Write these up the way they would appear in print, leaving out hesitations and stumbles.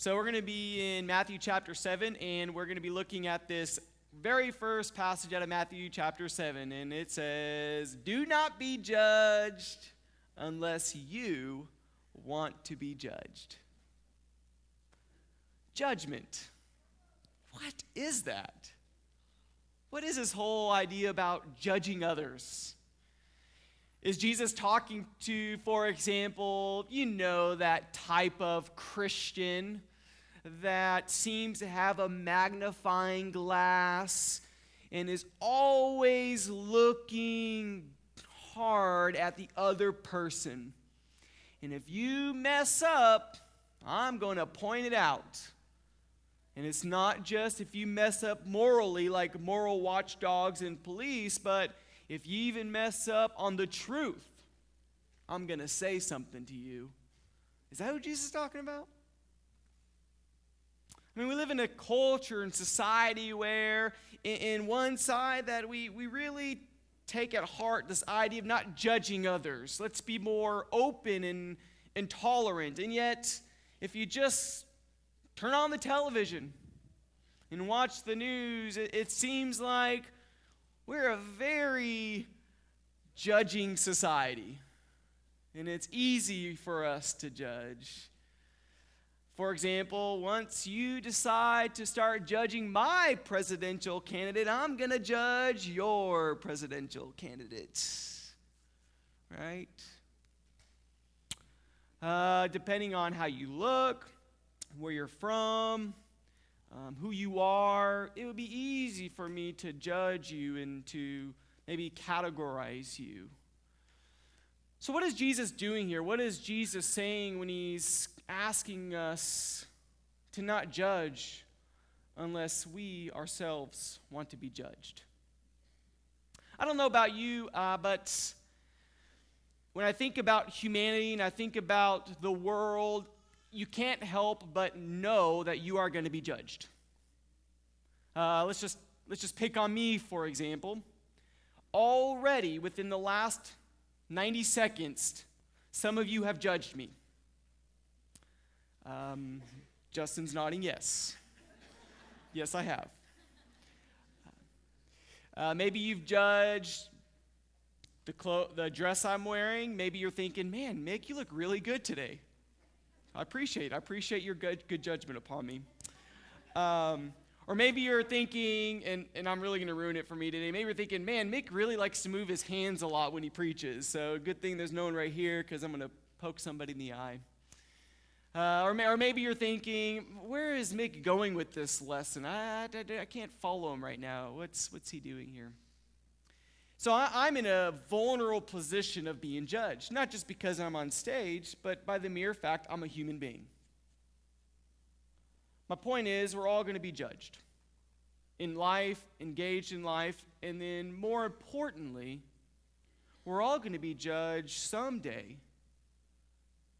So we're going to be in Matthew chapter 7, and we're going to be looking at this very first passage out of Matthew chapter 7, and it says, "Do not be judged unless you want to be judged." Judgment. What is that? What is this whole idea about judging others? Is Jesus talking to, for example, that type of Christian that seems to have a magnifying glass and is always looking hard at the other person? And if you mess up, I'm going to point it out. And it's not just if you mess up morally, like moral watchdogs and police, but if you even mess up on the truth, I'm going to say something to you. Is that what Jesus is talking about? I mean, we live in a culture and society where in one side that we really take at heart this idea of not judging others. Let's be more open and tolerant. And yet, if you just turn on the television and watch the news, it seems like we're a very judging society, and it's easy for us to judge. For example, once you decide to start judging my presidential candidate, I'm going to judge your presidential candidate, right? Depending on how you look, where you're from, who you are, it would be easy for me to judge you and to maybe categorize you. So what is Jesus doing here? What is Jesus saying when he's asking us to not judge unless we ourselves want to be judged? I don't know about you, but when I think about humanity and I think about the world, you can't help but know that you are going to be judged. Let's just pick on me, for example. Already, within the last 90 seconds, some of you have judged me. Justin's nodding yes. Yes, I have. Maybe you've judged the dress I'm wearing. Maybe you're thinking, man, Mick, you look really good today. I appreciate your good judgment upon me. Or maybe you're thinking, and I'm really going to ruin it for me today, maybe you're thinking, man, Mick really likes to move his hands a lot when he preaches, so good thing there's no one right here because I'm going to poke somebody in the eye. Or maybe you're thinking, where is Mick going with this lesson? I can't follow him right now. What's he doing here? So I'm in a vulnerable position of being judged, not just because I'm on stage, but by the mere fact I'm a human being. My point is, we're all going to be judged in life, engaged in life, and then more importantly, we're all going to be judged someday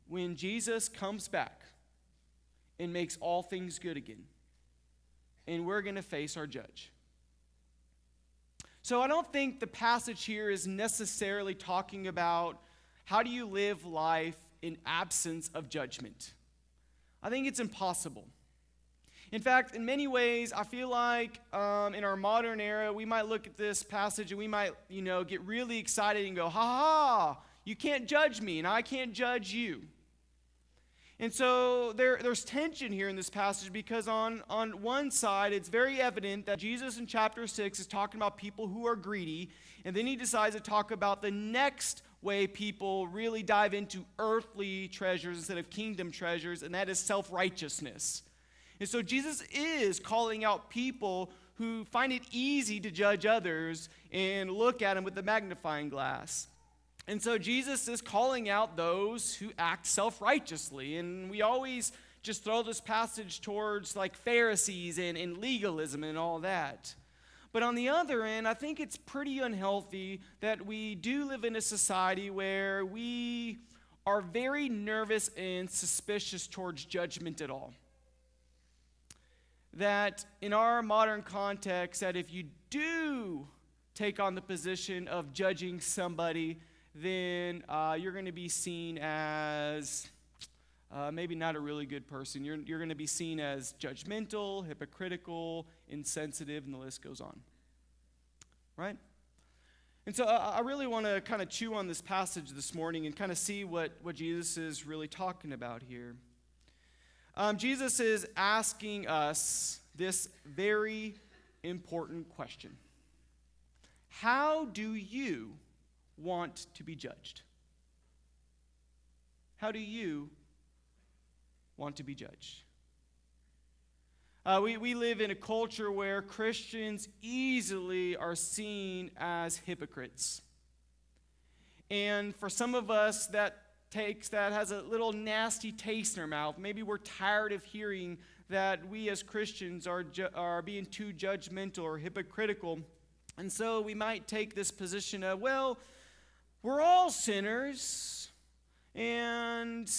when Jesus comes back and makes all things good again, and we're going to face our judge. So I don't think the passage here is necessarily talking about how do you live life in absence of judgment. I think it's impossible. In fact, in many ways, I feel like in our modern era, we might look at this passage and we might, get really excited and go, ha ha, you can't judge me and I can't judge you. And so there's tension here in this passage because on one side, it's very evident that Jesus in chapter 6 is talking about people who are greedy, and then he decides to talk about the next way people really dive into earthly treasures instead of kingdom treasures, and that is self-righteousness. And so Jesus is calling out people who find it easy to judge others and look at them with a magnifying glass. And so Jesus is calling out those who act self-righteously. And we always just throw this passage towards like Pharisees and legalism and all that. But on the other end, I think it's pretty unhealthy that we do live in a society where we are very nervous and suspicious towards judgment at all. That in our modern context, that if you do take on the position of judging somebody, then you're going to be seen as maybe not a really good person. You're going to be seen as judgmental, hypocritical, insensitive, and the list goes on. Right? And so I really want to kind of chew on this passage this morning and kind of see what Jesus is really talking about here. Jesus is asking us this very important question. How do you want to be judged? How do you want to be judged? We live in a culture where Christians easily are seen as hypocrites. And for some of us, that has a little nasty taste in our mouth. Maybe we're tired of hearing that we as Christians are being too judgmental or hypocritical. And so we might take this position of, well, we're all sinners. And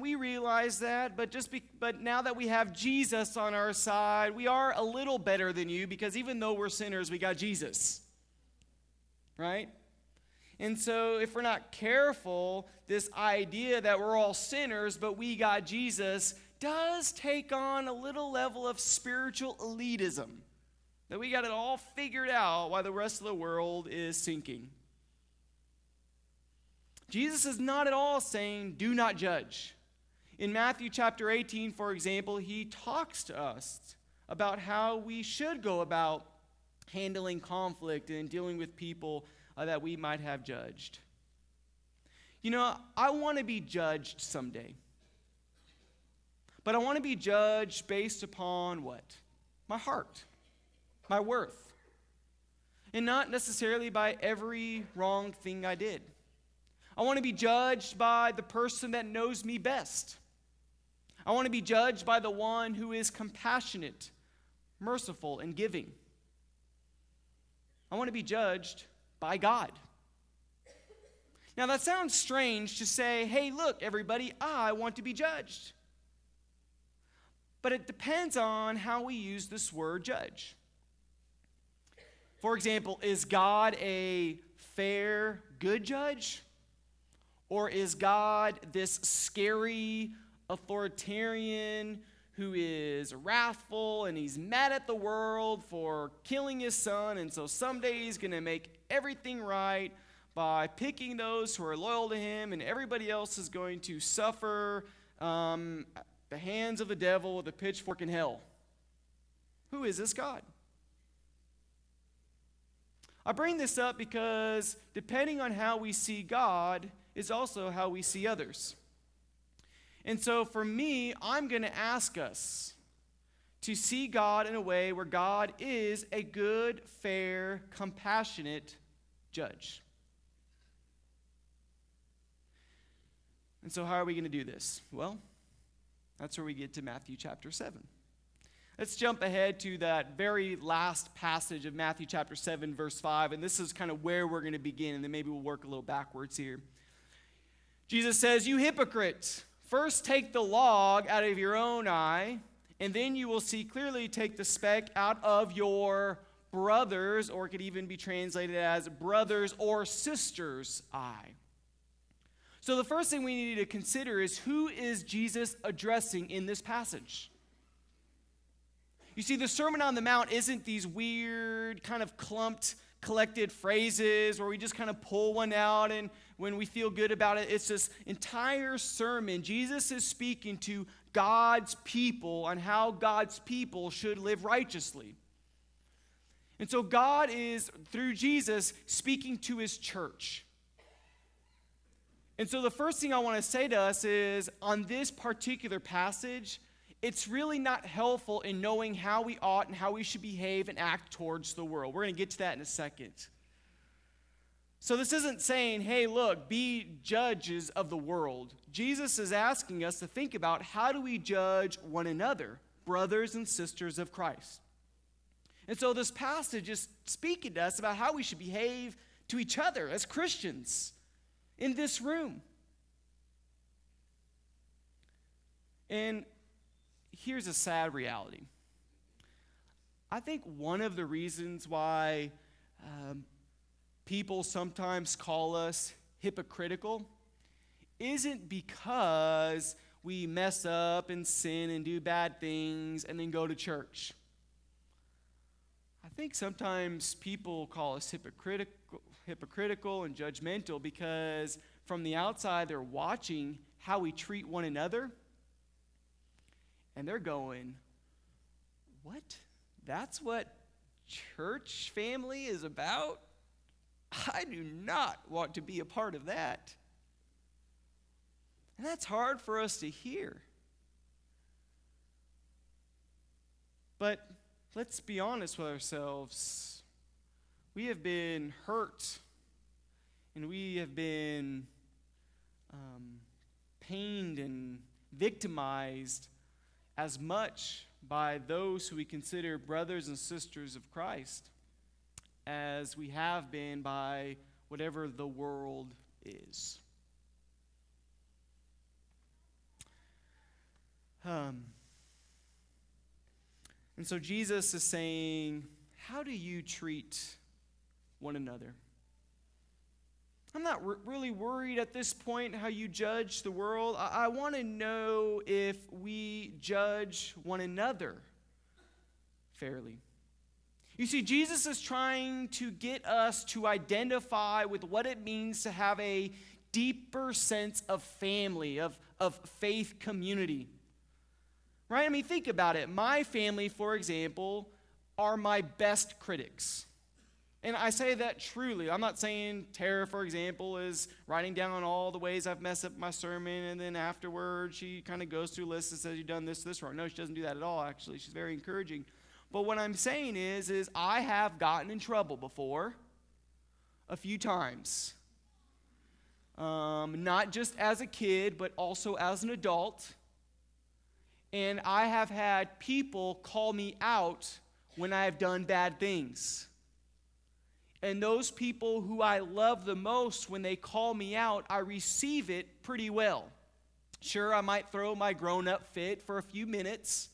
we realize that, but now that we have Jesus on our side, we are a little better than you, because even though we're sinners, we got Jesus, right? And so if we're not careful, this idea that we're all sinners, but we got Jesus, does take on a little level of spiritual elitism, that we got it all figured out while the rest of the world is sinking. Jesus is not at all saying, do not judge. In Matthew chapter 18, for example, he talks to us about how we should go about handling conflict and dealing with people that we might have judged. You know, I want to be judged someday. But I want to be judged based upon what? My heart, my worth. And not necessarily by every wrong thing I did. I want to be judged by the person that knows me best. I want to be judged by the one who is compassionate, merciful, and giving. I want to be judged by God. Now that sounds strange to say, hey, look, everybody, I want to be judged. But it depends on how we use this word judge. For example, is God a fair, good judge? Or is God this scary authoritarian who is wrathful and he's mad at the world for killing his son, and so someday he's going to make everything right by picking those who are loyal to him, and everybody else is going to suffer at the hands of the devil with a pitchfork in hell? Who is this God? I bring this up because depending on how we see God is also how we see others. And so for me, I'm going to ask us to see God in a way where God is a good, fair, compassionate judge. And so how are we going to do this? Well, that's where we get to Matthew chapter 7. Let's jump ahead to that very last passage of Matthew chapter 7, verse 5, and this is kind of where we're going to begin, and then maybe we'll work a little backwards here. Jesus says, "You hypocrite, first take the log out of your own eye, and then you will see clearly take the speck out of your brother's," or it could even be translated as brother's or sister's eye. So the first thing we need to consider is, who is Jesus addressing in this passage? You see, the Sermon on the Mount isn't these weird kind of clumped, collected phrases where we just kind of pull one out and when we feel good about it. It's this entire sermon. Jesus is speaking to God's people on how God's people should live righteously. And so God is, through Jesus, speaking to his church. And so the first thing I want to say to us is, on this particular passage, it's really not helpful in knowing how we ought and how we should behave and act towards the world. We're going to get to that in a second. So this isn't saying, hey, look, be judges of the world. Jesus is asking us to think about, how do we judge one another, brothers and sisters of Christ? And so this passage is speaking to us about how we should behave to each other as Christians in this room. And here's a sad reality. I think one of the reasons why people sometimes call us hypocritical isn't because we mess up and sin and do bad things and then go to church. I think sometimes people call us hypocritical and judgmental because from the outside they're watching how we treat one another and they're going, what? That's what church family is about? I do not want to be a part of that. And that's hard for us to hear. But let's be honest with ourselves. We have been hurt, and we have been pained and victimized as much by those who we consider brothers and sisters of Christ as we have been by whatever the world is. And so Jesus is saying, how do you treat one another? I'm not really worried at this point how you judge the world. I want to know if we judge one another fairly. You see, Jesus is trying to get us to identify with what it means to have a deeper sense of family, of faith community. Right? I mean, think about it. My family, for example, are my best critics. And I say that truly. I'm not saying Tara, for example, is writing down all the ways I've messed up my sermon, and then afterward she kind of goes through a list and says, you've done this wrong. No, she doesn't do that at all, actually. She's very encouraging. But what I'm saying is I have gotten in trouble before a few times. Not just as a kid, but also as an adult. And I have had people call me out when I have done bad things. And those people who I love the most, when they call me out, I receive it pretty well. Sure, I might throw my grown-up fit for a few minutes.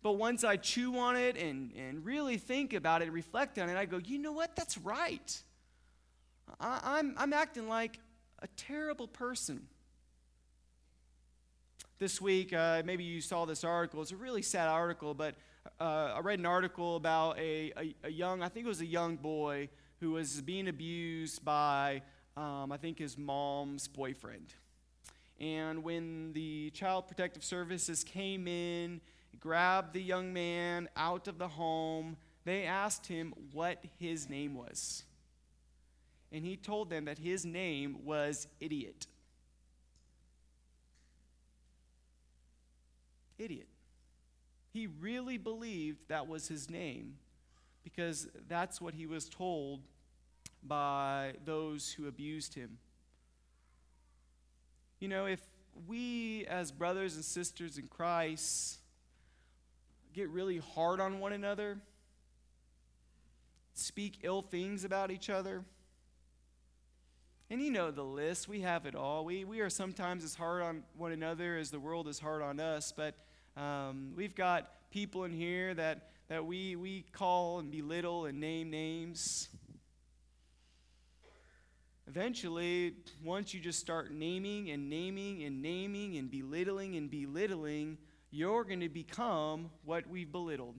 But once I chew on it and really think about it, reflect on it, I go, you know what? That's right. I'm acting like a terrible person. This week, maybe you saw this article. It's a really sad article, but I read an article about a young, I think it was a young boy who was being abused by, I think, his mom's boyfriend. And when the Child Protective Services came in, grabbed the young man out of the home, they asked him what his name was. And he told them that his name was Idiot. Idiot. He really believed that was his name because that's what he was told by those who abused him. You know, if we as brothers and sisters in Christ get really hard on one another, speak ill things about each other, and you know the list, we have it all. We are sometimes as hard on one another as the world is hard on us, but we've got people in here that we call and belittle and name names. Eventually, once you just start naming and naming and naming and belittling, you're going to become what we've belittled.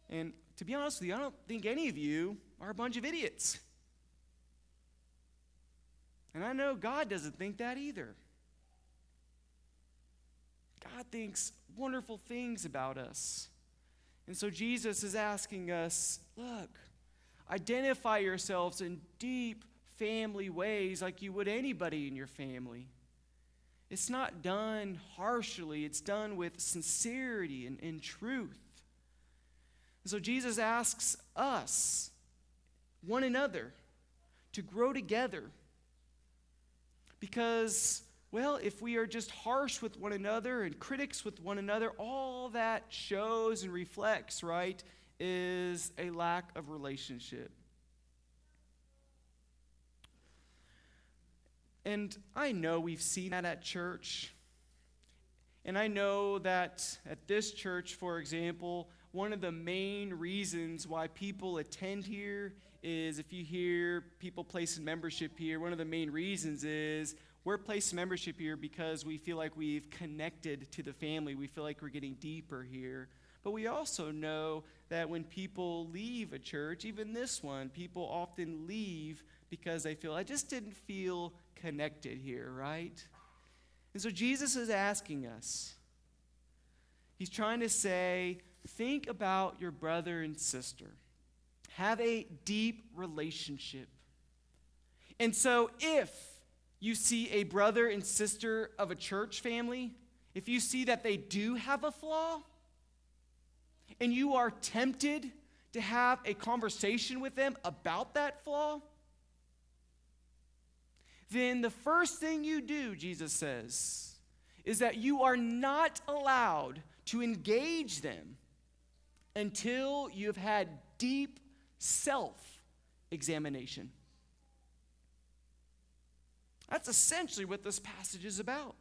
And to be honest with you, I don't think any of you are a bunch of idiots. And I know God doesn't think that either. God thinks wonderful things about us. And so Jesus is asking us, look, identify yourselves in deep family ways like you would anybody in your family. It's not done harshly. It's done with sincerity and truth. And so Jesus asks us, one another, to grow together. Because, well, if we are just harsh with one another and critics with one another, all that shows and reflects, right, is a lack of relationship. And I know we've seen that at church. And I know that at this church, for example, one of the main reasons why people attend here is, if you hear people placing membership here, one of the main reasons is, workplace membership here because we feel like we've connected to the family. We feel like we're getting deeper here. But we also know that when people leave a church, even this one, people often leave because they feel, I just didn't feel connected here, right? And so Jesus is asking us. He's trying to say, think about your brother and sister. Have a deep relationship. And so if you see a brother and sister of a church family, if you see that they do have a flaw, and you are tempted to have a conversation with them about that flaw, then the first thing you do, Jesus says, is that you are not allowed to engage them until you've had deep self-examination. That's essentially what this passage is about.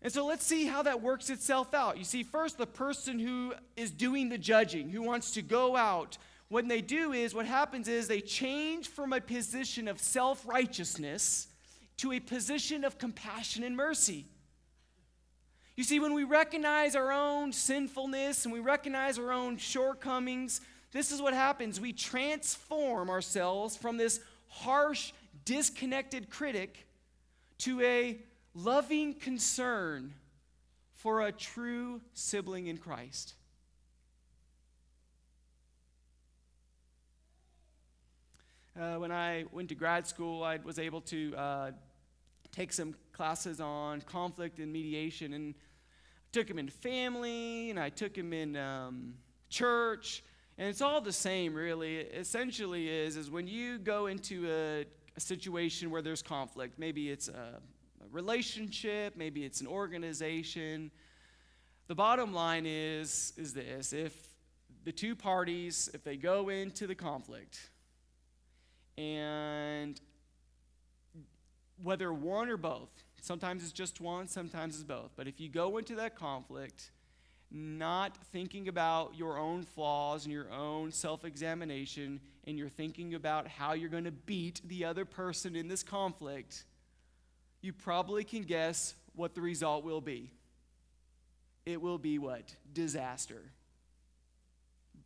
And so let's see how that works itself out. You see, first, the person who is doing the judging, who wants to go out, what happens is they change from a position of self-righteousness to a position of compassion and mercy. You see, when we recognize our own sinfulness and we recognize our own shortcomings, this is what happens. We transform ourselves from this harsh, disconnected critic to a loving concern for a true sibling in Christ. When I went to grad school, I was able to take some classes on conflict and mediation, and I took them in family, and I took them in church, and it's all the same, really. It essentially is when you go into a situation where there's conflict, maybe it's a relationship, maybe it's an organization. The bottom line is this: if the two parties, if they go into the conflict, and whether one or both, sometimes it's just one, sometimes it's both, but if you go into that conflict not thinking about your own flaws and your own self-examination, and you're thinking about how you're going to beat the other person in this conflict, you probably can guess what the result will be. It will be what? Disaster.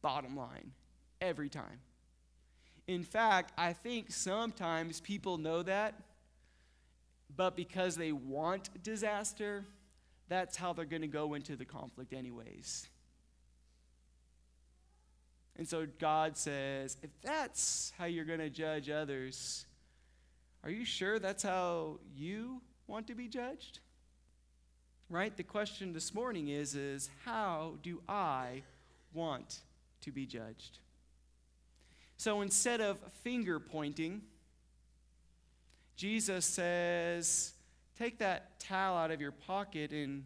Bottom line. Every time. In fact, I think sometimes people know that, but because they want disaster, that's how they're going to go into the conflict anyways. And so God says, if that's how you're going to judge others, are you sure that's how you want to be judged? Right? The question this morning is how do I want to be judged? So instead of finger pointing, Jesus says, take that towel out of your pocket and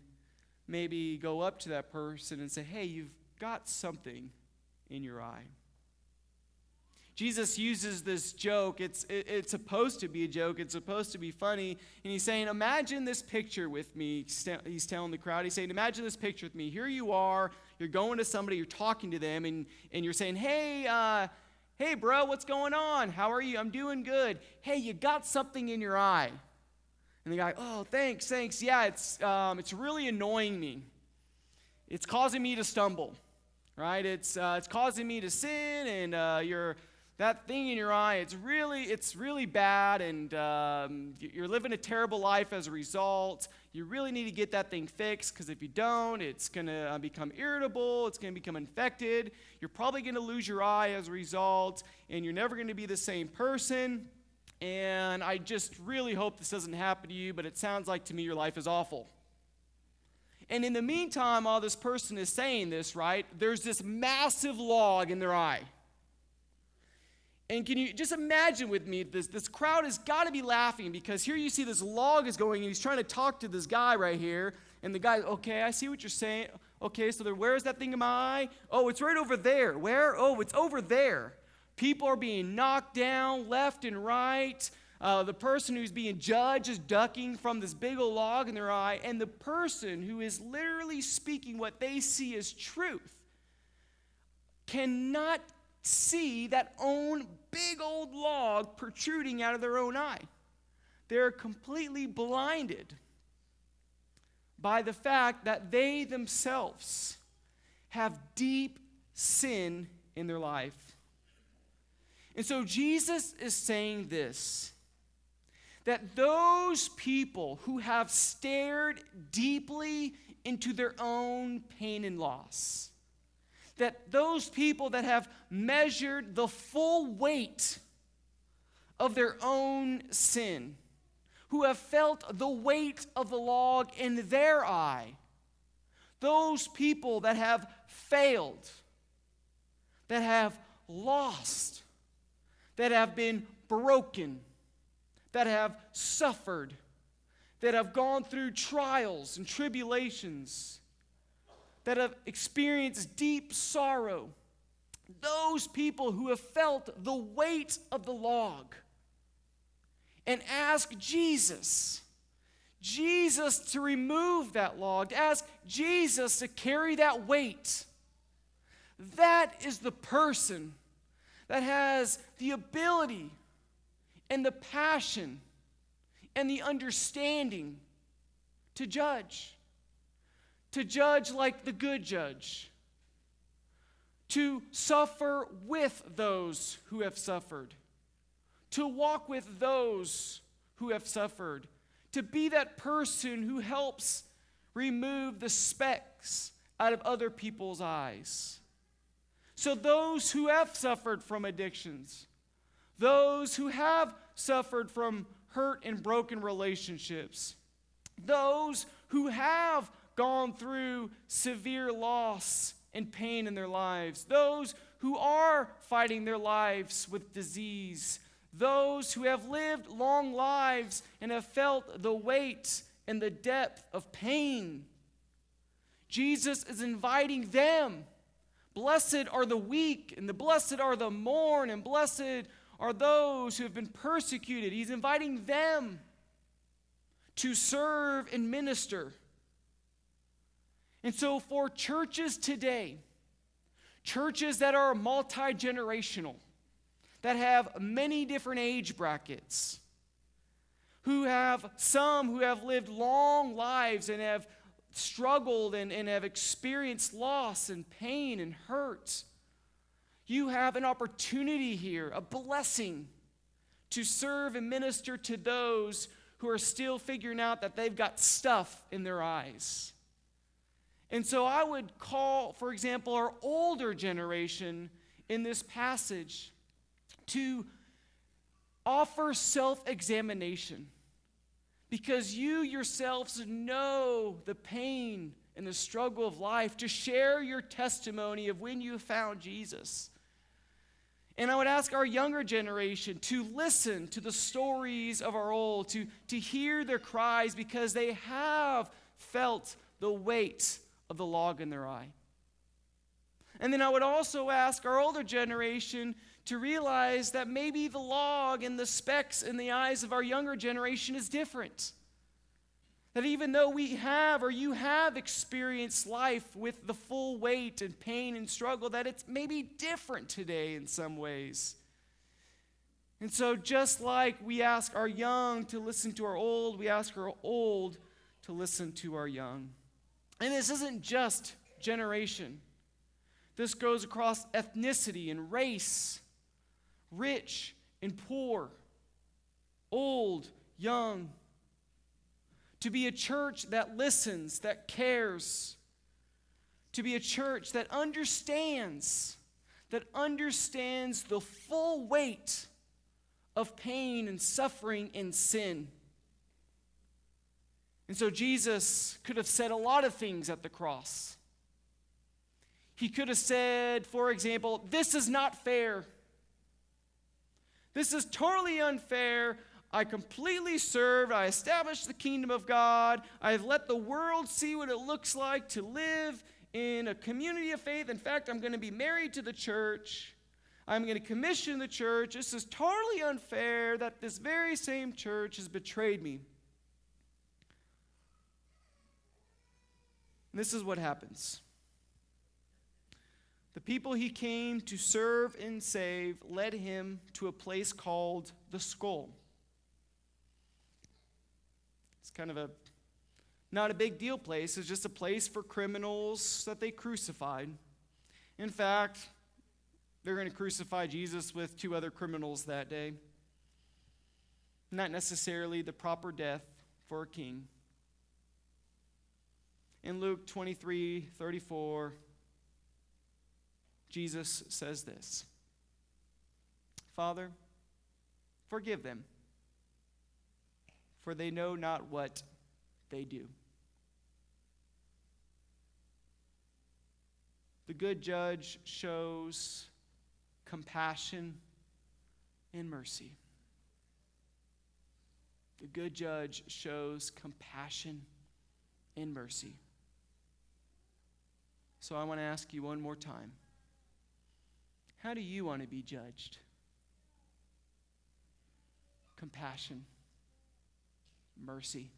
maybe go up to that person and say, hey, you've got something in your eye. Jesus uses this joke. It's supposed to be a joke. It's supposed to be funny. And he's saying, imagine this picture with me. He's telling the crowd, he's saying, imagine this picture with me. Here you are. You're going to somebody. You're talking to them. And you're saying, hey, bro, what's going on? How are you? I'm doing good. Hey, you got something in your eye. And the guy, oh, thanks. Yeah, it's really annoying me. It's causing me to stumble, right? It's causing me to sin, and that thing in your eye, it's really bad, and you're living a terrible life as a result. You really need to get that thing fixed, because if you don't, it's going to become irritable. It's going to become infected. You're probably going to lose your eye as a result, and you're never going to be the same person. And I just really hope this doesn't happen to you, but it sounds like to me your life is awful. And in the meantime, while this person is saying this, right, there's this massive log in their eye. And can you just imagine with me, this crowd has got to be laughing, because here you see this log is going, and he's trying to talk to this guy right here. And the guy, okay, I see what you're saying. Okay, so where is that thing in my eye? Oh, it's right over there. Where? Oh, it's over there. People are being knocked down left and right. The person who's being judged is ducking from this big old log in their eye. And the person who is literally speaking what they see as truth cannot see that own big old log protruding out of their own eye. they're completely blinded by the fact that they themselves have deep sin in their life. And so Jesus is saying this, that those people who have stared deeply into their own pain and loss, that those people that have measured the full weight of their own sin, who have felt the weight of the log in their eye, those people that have failed, that have lost, that have been broken, that have suffered, that have gone through trials and tribulations, that have experienced deep sorrow, those people who have felt the weight of the log, and ask Jesus to remove that log, to ask Jesus to carry that weight. That is the person that has the ability and the passion and the understanding to judge like the good judge, to suffer with those who have suffered, to walk with those who have suffered, to be that person who helps remove the specks out of other people's eyes. So those who have suffered from addictions, those who have suffered from hurt and broken relationships, those who have gone through severe loss and pain in their lives, those who are fighting their lives with disease, those who have lived long lives and have felt the weight and the depth of pain. Jesus is inviting them. Blessed are the weak, and the blessed are the mourn, and blessed are those who have been persecuted. He's inviting them to serve and minister. And so for churches today, churches that are multi-generational, that have many different age brackets, who have some who have lived long lives and have struggled and have experienced loss and pain and hurt, you have an opportunity here, a blessing, to serve and minister to those who are still figuring out that they've got stuff in their eyes. And so I would call, for example, our older generation in this passage to offer self-examination, because you yourselves know the pain and the struggle of life, to share your testimony of when you found Jesus. And I would ask our younger generation to listen to the stories of our old, to hear their cries, because they have felt the weight of the log in their eye. And then I would also ask our older generation to realize that maybe the log and the specks in the eyes of our younger generation is different. That even though we have, or you have, experienced life with the full weight and pain and struggle, that it's maybe different today in some ways. And so just like we ask our young to listen to our old, we ask our old to listen to our young. And this isn't just generation. This goes across ethnicity and race, rich and poor, old, young. To be a church that listens, that cares. To be a church that understands the full weight of pain and suffering and sin. And so Jesus could have said a lot of things at the cross. He could have said, for example, this is not fair. This is totally unfair. I completely served. I established the kingdom of God. I've let the world see what it looks like to live in a community of faith. In fact, I'm going to be married to the church. I'm going to commission the church. This is totally unfair that this very same church has betrayed me. And this is what happens. The people he came to serve and save led him to a place called the Skull. It's kind of not a big deal place. It's just a place for criminals that they crucified. In fact, they're going to crucify Jesus with 2 other criminals that day. Not necessarily the proper death for a king. In Luke 23:34, Jesus says this, "Father, forgive them, for they know not what they do." The good judge shows compassion and mercy. The good judge shows compassion and mercy. So I want to ask you one more time. How do you want to be judged? Compassion, mercy,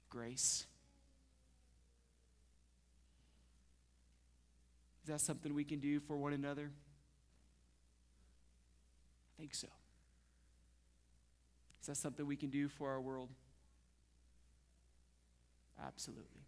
grace. Is that something we can do for one another? I think so. Is that something we can do for our world? Absolutely.